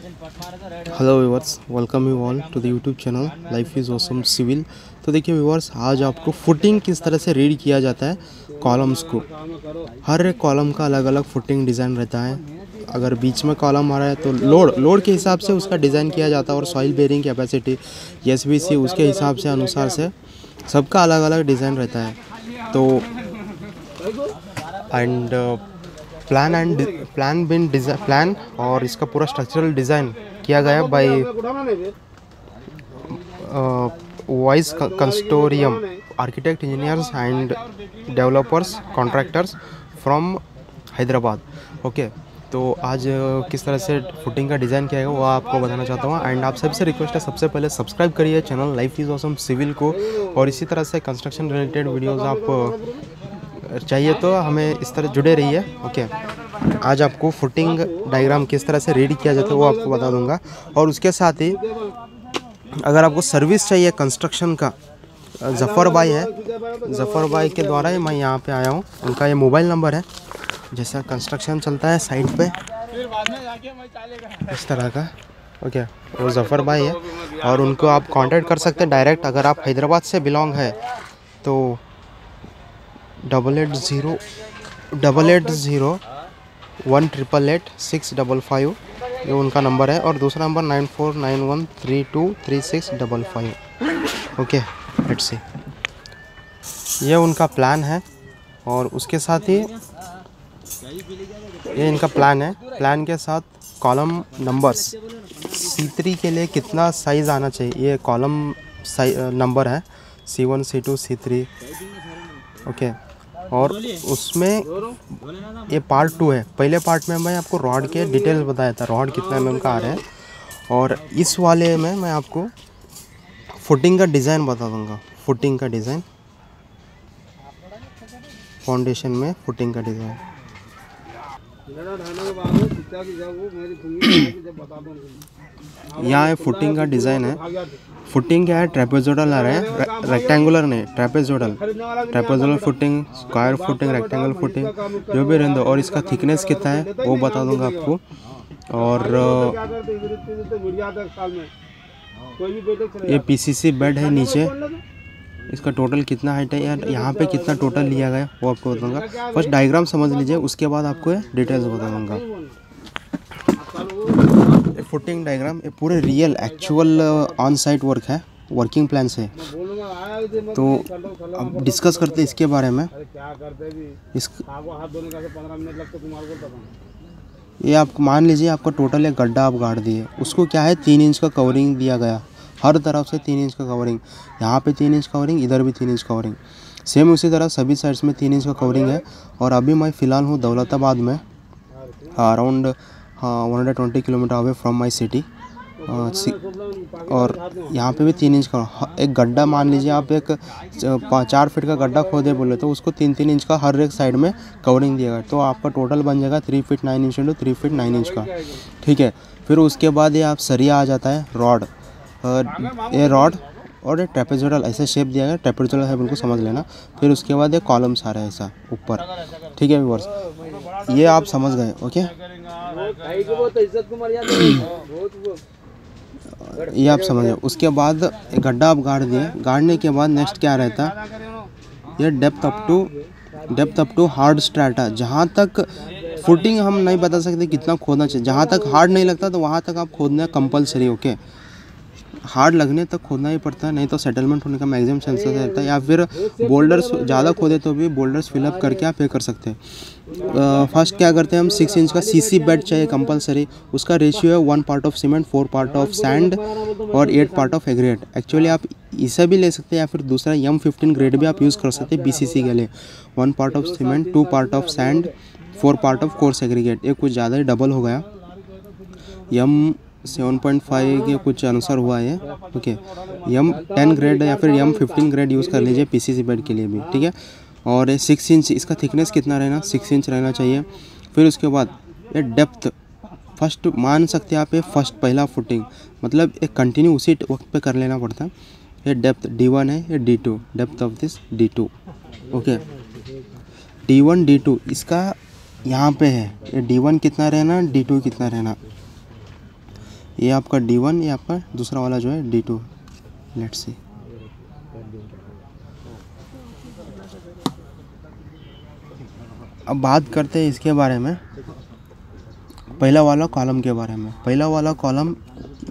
Hello viewers, welcome you all to the YouTube channel life is awesome civil. तो देखिए viewers, आज आपको footing किस तरह से रीड किया जाता है कॉलम्स को। हर एक कॉलम का अलग अलग फुटिंग डिज़ाइन रहता है। अगर बीच में कॉलम आ रहा है तो लोड के हिसाब से उसका डिज़ाइन किया जाता है, और सॉइल बेरिंग कैपेसिटी एसबीसी उसके हिसाब से अनुसार से सबका अलग अलग डिज़ाइन रहता है। तो एंड प्लान और इसका पूरा स्ट्रक्चरल डिज़ाइन किया गया by wise consortium architect engineers and developers contractors from Hyderabad. Okay, तो आज किस तरह से फुटिंग का डिज़ाइन किया है वो आपको बताना चाहता हूँ। एंड आप सबसे रिक्वेस्ट है, सबसे पहले सब्सक्राइब करिए channel life is awesome civil को, और इसी तरह से कंस्ट्रक्शन रिलेटेड वीडियोस आप चाहिए तो हमें इस तरह जुड़े रहिए। ओके, आज आपको फुटिंग डायग्राम किस तरह से रेडी किया जाता है वो आपको बता दूंगा, और उसके साथ ही अगर आपको सर्विस चाहिए कंस्ट्रक्शन का, ज़फ़र भाई है, ज़फ़र भाई के द्वारा ही मैं यहाँ पे आया हूँ। उनका ये मोबाइल नंबर है, जैसा कंस्ट्रक्शन चलता है साइट पे इस तरह का। ओके, वो ज़फ़र भाई है और उनको आप कांटेक्ट कर सकते हैं डायरेक्ट। अगर आप हैदराबाद से बिलोंग है तो 880881888655 ये उनका नंबर है, और दूसरा नंबर 9491323655। ओके, लेट्स सी, ये उनका प्लान है, और उसके साथ ही ये इनका प्लान है। प्लान के साथ कॉलम नंबर्स C3 के लिए कितना साइज़ आना चाहिए, ये कॉलम नंबर है C1 C2 C3। ओके, और उसमें ये पार्ट 2 है। पहले पार्ट में मैं आपको रॉड के डिटेल्स बताया था, रॉड कितना mm का आ रहा है, और इस वाले में मैं आपको फुटिंग का डिज़ाइन बता दूंगा। फुटिंग का डिज़ाइन, फाउंडेशन में फुटिंग का डिज़ाइन। यहाँ फुटिंग का डिज़ाइन है। फुटिंग क्या है, ट्रेपेजोडल आ रहा है, रेक्टेंगुलर नहीं, trapezoidal footing, square footing, rectangular footing, जो भी रहने दो। और इसका थिकनेस कितना है वो बता दूंगा आपको। और ये पीसीसी बेड है नीचे, इसका टोटल कितना हाइट है यार, यहाँ पे कितना टोटल लिया गया वो आपको बताऊंगा। फर्स्ट डायग्राम समझ लीजिए, उसके बाद आपको ये डिटेल्स बता दूंगा। फुटिंग डायग्राम ये पूरे real actual on site work है, वर्किंग प्लान से। तो अब डिस्कस करते हैं इसके बारे में। ये आप मान लीजिए आपका टोटल एक गड्ढा आप गाड़ दिए, उसको क्या है 3 इंच का कवरिंग दिया गया, हर तरफ से 3 इंच का कवरिंग, यहाँ पे 3 इंच कवरिंग, इधर भी 3 इंच कवरिंग, सेम उसी तरह सभी साइड्स में 3 इंच का कवरिंग है। और अभी मैं फ़िलहाल हूँ दौलताबाद में, around 120 kilometre away from my city. और यहाँ पे भी 3 इंच का एक गड्ढा, मान लीजिए आप एक 4 फीट का गड्ढा खोदे बोले तो उसको 3-3 इंच का हर एक साइड में कवरिंग दिया गया, तो आपका टोटल बन जाएगा 3 feet 9 inch into 3 feet 9 inch का। ठीक है, फिर उसके बाद ये आप सरिया आ जाता है, रॉड, ये रॉड और ये ट्रेपेजोडल ऐसे शेप दिया गया, ट्रेपेजोडल है बिल्कुल समझ लेना। फिर उसके बाद ये कॉलम्स आ रहा है ऐसा ऊपर। ठीक है व्यूअर्स, ये आप समझ गए। ओके, ये आप समझ गए। उसके बाद गड्ढा आप गाड़ दिए, गाड़ने के बाद नेक्स्ट क्या रहता, ये depth up to hard strata. जहाँ तक फुटिंग हम नहीं बता सकते कितना खोदना चाहिए, जहाँ तक हार्ड नहीं लगता तो वहाँ तक आप खोदना कंपलसरी। ओके, हार्ड लगने तक खोदना ही पड़ता है, नहीं तो सेटलमेंट होने का मैक्सिमम चांसेस रहता है। या फिर बोल्डर्स ज़्यादा खोदे तो भी बोल्डर्स फिलअप करके आप पे कर सकते हैं। फर्स्ट क्या करते हैं हम, 6 इंच का सीसी बेड चाहिए कंपलसरी। उसका रेशियो है 1 part of cement, 4 part of sand और 8 पार्ट ऑफ एग्रीगेट। एक्चुअली आप इसे भी ले सकते हैं, या फिर दूसरा M15 ग्रेड भी आप यूज़ कर सकते हैं BCC के लिए। 1 part of cement, 2 part of sand, 4 part of coarse aggregate. ये कुछ ज़्यादा ही डबल हो गया, M7.5 के कुछ अनुसार हुआ है। ओके, M10 ग्रेड या फिर M15 ग्रेड यूज़ कर लीजिए PCC बेड के लिए भी। ठीक है, और 6 इंच इसका थिकनेस कितना रहना, 6 इंच रहना चाहिए। फिर उसके बाद ये डेप्थ, फर्स्ट मान सकते हैं आप, ये फर्स्ट पहला फुटिंग मतलब एक कंटिन्यू उसी वक्त पे कर लेना पड़ता है। ये डेप्थ D1 है, ये D2, depth of this D2। Okay, D1 D2 इसका यहाँ पे है, ये D1 कितना रहना, D2 कितना रहना। ये आपका D1, ये आपका दूसरा वाला जो है D2। Let's see. अब बात करते हैं इसके बारे में, पहला वाला कॉलम के बारे में। पहला वाला कॉलम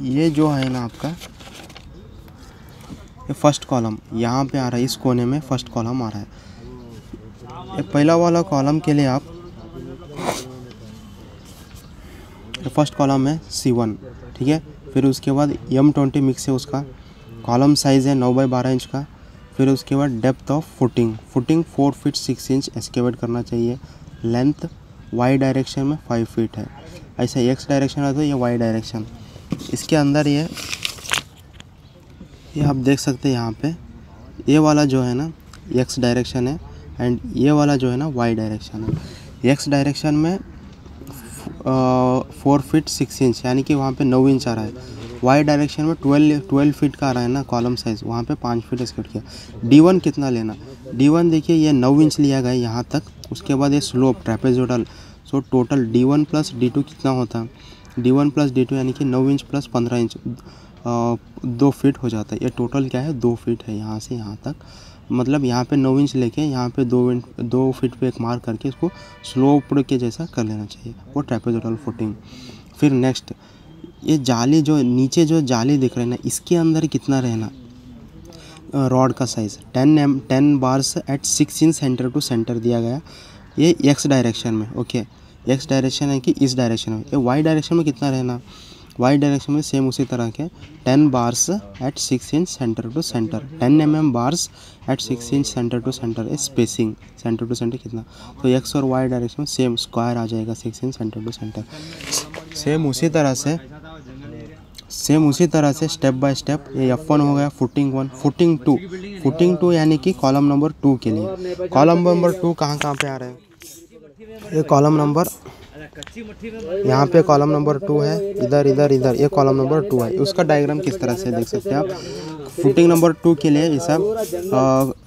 ये जो है ना आपका, ये फर्स्ट कॉलम यहाँ पे आ रहा है, इस कोने में फर्स्ट कॉलम आ रहा है। ये पहला वाला कॉलम के लिए आप, फर्स्ट कॉलम है C1, ठीक है। फिर उसके बाद M20 मिक्स है, उसका कॉलम साइज़ है 9x12 इंच का। फिर उसके बाद depth of footing 4 feet 6 inch excavate करना चाहिए। लेंथ Y डायरेक्शन में 5 फीट है। ऐसा X डायरेक्शन है तो ये Y डायरेक्शन। इसके अंदर ये आप देख सकते हैं यहाँ पे, ये वाला जो है ना X डायरेक्शन है एंड ये वाला जो है ना Y डायरेक्शन है। X डायरेक्शन में 4 फीट 6 इंच यानी कि वहाँ पे 9 इंच आ रहा है। Y डायरेक्शन में 12 फीट का आ रहा है ना कॉलम साइज़, वहाँ पे 5 फीट एक्सपेक्ट किया। D1 कितना लेना, D1 देखिए ये 9 इंच लिया गया यहाँ तक। उसके बाद ये slope trapezoidal, so total D1 plus D2 कितना होता है, D1 प्लस D2 यानी कि 9 इंच प्लस 15 इंच 2 फीट हो जाता है। ये टोटल क्या है 2 फीट है यहाँ से यहाँ तक। मतलब यहाँ पे 9 इंच लेके यहाँ पे 2 फीट पे एक मार्क करके इसको स्लोप के जैसा कर लेना चाहिए, वो ट्रेपेजोइडल फुटिंग। फिर नेक्स्ट ये जाली जो नीचे जो जाली दिख रही है ना, इसके अंदर कितना रहना, रॉड का size 10 bars at 6 inch centre to centre दिया गया। ये X डायरेक्शन में, ओके X डायरेक्शन है कि इस डायरेक्शन में। ये Y डायरेक्शन में कितना रहना, Y डायरेक्शन में सेम उसी तरह के 10 bars at 6 inch centre to centre, 10 mm bars at 6 inch centre to centre. Spacing centre to centre कितना, तो X और Y डायरेक्शन में सेम स्क्वायर आ जाएगा 6 inch centre to centre. Same उसी तरह से स्टेप बाय स्टेप। ये F1 हो गया, फुटिंग 1, फुटिंग 2 यानी कि कॉलम नंबर 2 के लिए। कॉलम नंबर 2 कहाँ पे आ रहा है, ये कॉलम नंबर, यहाँ पे कॉलम नंबर 2 है, इधर ये कॉलम नंबर 2 है। उसका डायग्राम किस तरह से देख सकते हैं आप। फुटिंग नंबर 2 के लिए ऐसा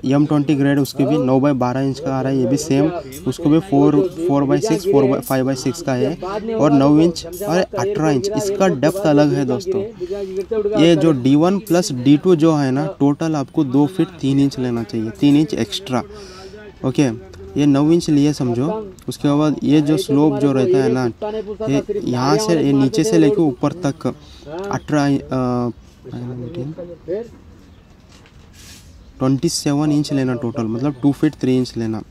M20 ग्रेड, उसके भी 9x12 इंच का आ रहा है। ये भी सेम, उसको भी 4x6 5x6 का है और 9 इंच और 18 इंच। इसका डेप्थ अलग है दोस्तों। ये जो D1 प्लस D2 जो है ना, टोटल आपको 2 फीट 3 इंच लेना चाहिए, 3 इंच एक्स्ट्रा, ओके। ये 9 इंच लिए समझो। उसके बाद ये जो स्लोप जो रहता है ना, ये यहाँ से ये नीचे से लेके ऊपर तक 27 इंच लेना टोटल, मतलब 2 फीट 3 इंच लेना।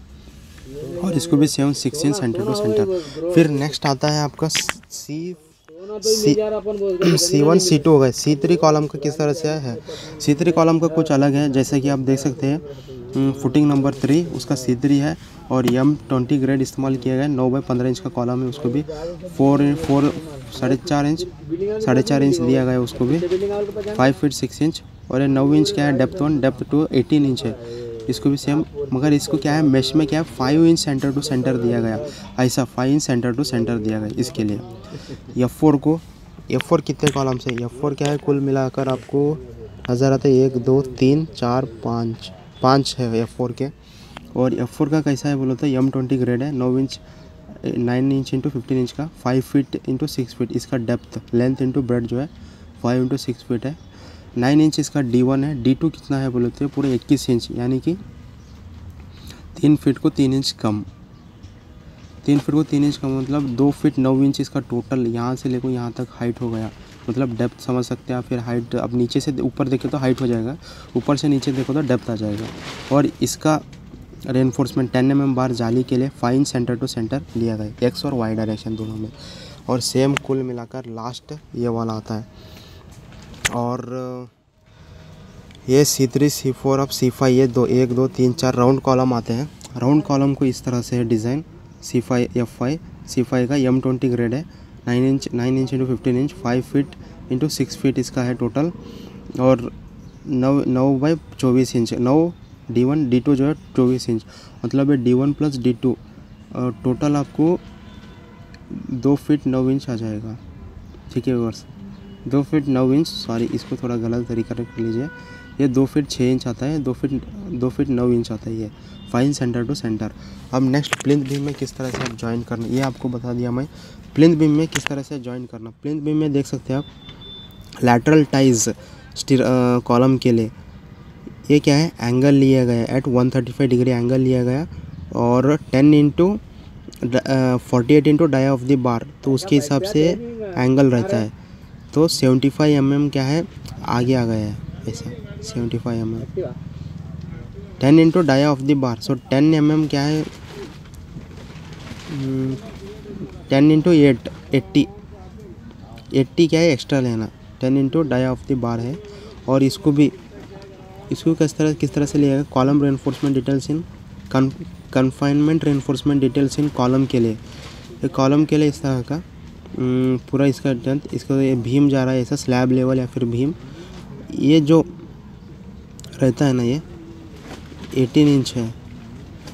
और इसको भी 6 इंच सेंटर टू सेंटर। फिर नेक्स्ट आता है आपका C1 C2 हो गए। C3 कॉलम का किस तरह से है, C3 कॉलम का कुछ अलग है। जैसे कि आप देख सकते हैं फुटिंग नंबर 3 उसका C3 है और M20 ग्रेड इस्तेमाल किया गया। 9x15 इंच का कॉलम है, उसको भी 4.5 इंच दिया गया, उसको भी 5 फीट 6 इंच। और ये 9 इंच क्या है, डेप्थ 1 डेप्थ 2 18 इंच है, इसको भी सेम। मगर इसको क्या है, मेश में क्या है 5 इंच सेंटर टू सेंटर दिया गया, ऐसा 5 इंच सेंटर टू सेंटर दिया गया इसके लिए। F4 कितने कॉलम से, F4 क्या है कुल मिलाकर आपको नज़र आता है 1 2 3 4 5 है F4 के। और F4 का कैसा है बोलो तो M20 ग्रेड है, 9 इंच इंटू 15 इंच का, 5 फीट इंटू 6 फीट इसका डेप्थ, लेंथ इंटू ब्रेड जो है 5 इंटू 6 फीट है। 9 इंच इसका D1 है। D2 कितना है बोले तो पूरे 21 इंच, यानी कि 3 फीट को 3 इंच कम, 3 फीट को 3 इंच कम, मतलब 2 फीट 9 इंच इसका टोटल यहाँ से लेकर यहाँ तक हाइट हो गया। मतलब डेप्थ समझ सकते हैं आप। फिर हाइट अब नीचे से ऊपर देखें तो हाइट हो जाएगा, ऊपर से नीचे देखो तो डेप्थ आ जाएगा। और इसका रेनफोर्समेंट 10 mm बार जाली के लिए 5 इंच सेंटर टू सेंटर लिया गया, X और Y डायरेक्शन दोनों में। और सेम कुल मिलाकर लास्ट ये वाला आता है। और ये C3 C4 अब C5 ये 1 2 3 4 राउंड कॉलम आते हैं। राउंड कॉलम को इस तरह से है डिज़ाइन। C5 का M20 ग्रेड है, 9 inch into 15 inch, 5 feet into 6 feet इसका है टोटल। और 9x24 इंच, 9 D1 D2 जो है 24 इंच, मतलब है D1 प्लस D2 टोटल आपको 2 फीट 9 इंच आ जाएगा, ठीक है वर्स। 2 फीट 9 इंच, सॉरी इसको थोड़ा गलत तरीका कर लीजिए, ये 2 फीट 6 इंच आता है, 2 फीट 9 इंच आता है ये, 5 इंच सेंटर टू सेंटर। अब नेक्स्ट प्लिंथ बीम में किस तरह से आप ज्वाइन करना, ये आपको बता दिया मैं। प्लिंथ बीम में किस तरह से ज्वाइन करना, प्लिंथ बीम में देख सकते हैं आप लैटरल टाइज कॉलम के लिए ये क्या है, एंगल लिया गया एट 135 डिग्री एंगल लिया गया और 10 into 48 into dia of the bar, तो उसके हिसाब से एंगल रहता है। तो 75 mm क्या है, आगे आ गया है ऐसा 75 mm, 10 into dia of the bar, so 10 mm क्या है, 10 इंटू 8 80 क्या है एक्स्ट्रा लेना, 10 into dia of the bar है। और इसको किस तरह से लिया गया, column reinforcement details in confinement reinforcement details in column के लिए, कॉलम के लिए इस तरह का पूरा इसका डेंथ, इसका ये भीम जा रहा है ऐसा स्लैब लेवल या फिर भीम, ये जो रहता है ना ये 18 इंच है।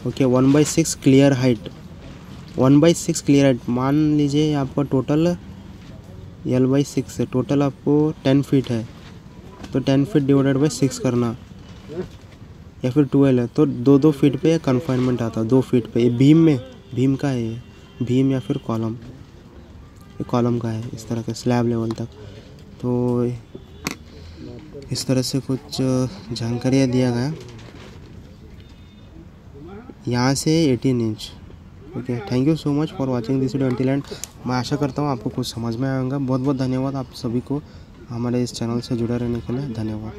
Okay 1/6 clear height, 1/6 clear height, मान लीजिए आपका टोटल L/6 है, टोटल आपको 10 फीट है, तो 10 फीट डिवाइडेड बाई 6 करना, या फिर 12 है तो 2 फीट पे कन्फाइनमेंट आता है, 2 फीट पे। ये भीम का है, ये भीम या फिर कॉलम, ये कॉलम का है इस तरह के स्लैब लेवल तक। तो इस तरह से कुछ जानकारियाँ दिया गया यहाँ से 18 inch. Okay, thank you so much for watching this video until and. मैं आशा करता हूँ आपको कुछ समझ में आएगा। बहुत बहुत धन्यवाद आप सभी को हमारे इस चैनल से जुड़े रहने के लिए, धन्यवाद।